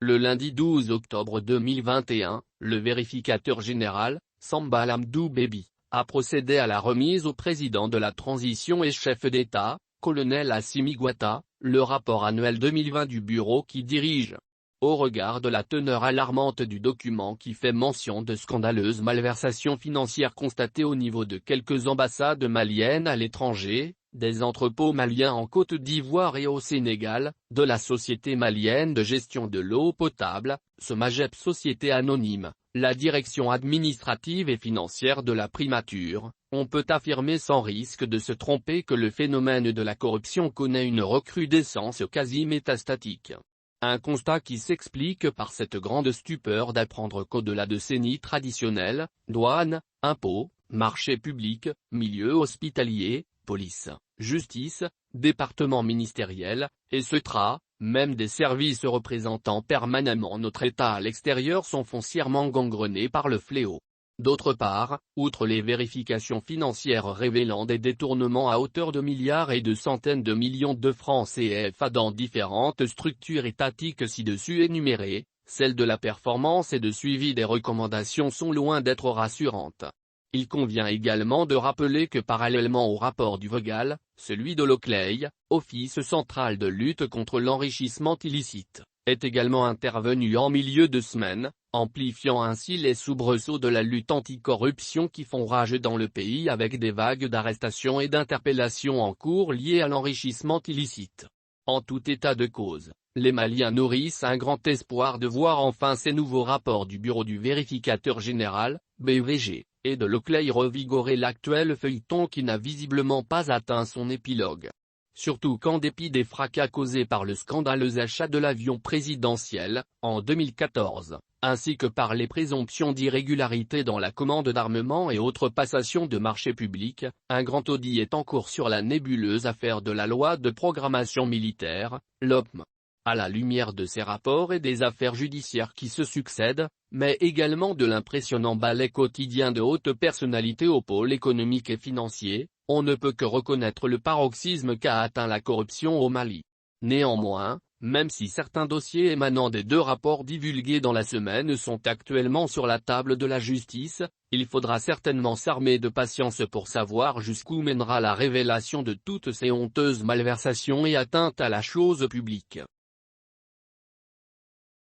Le lundi 12 octobre 2021, le vérificateur général, Samba Lamdou Bébi, a procédé à la remise au président de la transition et chef d'État, colonel Assimi Goïta, le rapport annuel 2020 du bureau qui dirige. Au regard de la teneur alarmante du document qui fait mention de scandaleuses malversations financières constatées au niveau de quelques ambassades maliennes à l'étranger, des entrepôts maliens en Côte d'Ivoire et au Sénégal, de la Société malienne de gestion de l'eau potable, SOMAGEP Société anonyme, la direction administrative et financière de la primature, on peut affirmer sans risque de se tromper que le phénomène de la corruption connaît une recrudescence quasi métastatique. Un constat qui s'explique par cette grande stupeur d'apprendre qu'au-delà de ces nids traditionnels, douanes, impôts, marchés publics, milieu hospitalier, police, justice, département ministériel, etc., même des services représentant permanemment notre État à l'extérieur sont foncièrement gangrenés par le fléau. D'autre part, outre les vérifications financières révélant des détournements à hauteur de milliards et de centaines de millions de francs CFA dans différentes structures étatiques ci-dessus énumérées, celles de la performance et de suivi des recommandations sont loin d'être rassurantes. Il convient également de rappeler que parallèlement au rapport du VOGAL, celui de l'OCLEI, Office central de lutte contre l'enrichissement illicite, est également intervenu en milieu de semaine, amplifiant ainsi les soubresauts de la lutte anticorruption qui font rage dans le pays avec des vagues d'arrestations et d'interpellations en cours liées à l'enrichissement illicite. En tout état de cause, les Maliens nourrissent un grand espoir de voir enfin ces nouveaux rapports du Bureau du vérificateur général, BVG, et de l'OCLEI revigorer l'actuel feuilleton qui n'a visiblement pas atteint son épilogue. Surtout qu'en dépit des fracas causés par le scandaleux achat de l'avion présidentiel, en 2014, ainsi que par les présomptions d'irrégularité dans la commande d'armement et autres passations de marchés publics, un grand audit est en cours sur la nébuleuse affaire de la loi de programmation militaire, LOPM. À la lumière de ces rapports et des affaires judiciaires qui se succèdent, mais également de l'impressionnant balai quotidien de hautes personnalités au pôle économique et financier, on ne peut que reconnaître le paroxysme qu'a atteint la corruption au Mali. Néanmoins, même si certains dossiers émanant des deux rapports divulgués dans la semaine sont actuellement sur la table de la justice, il faudra certainement s'armer de patience pour savoir jusqu'où mènera la révélation de toutes ces honteuses malversations et atteintes à la chose publique.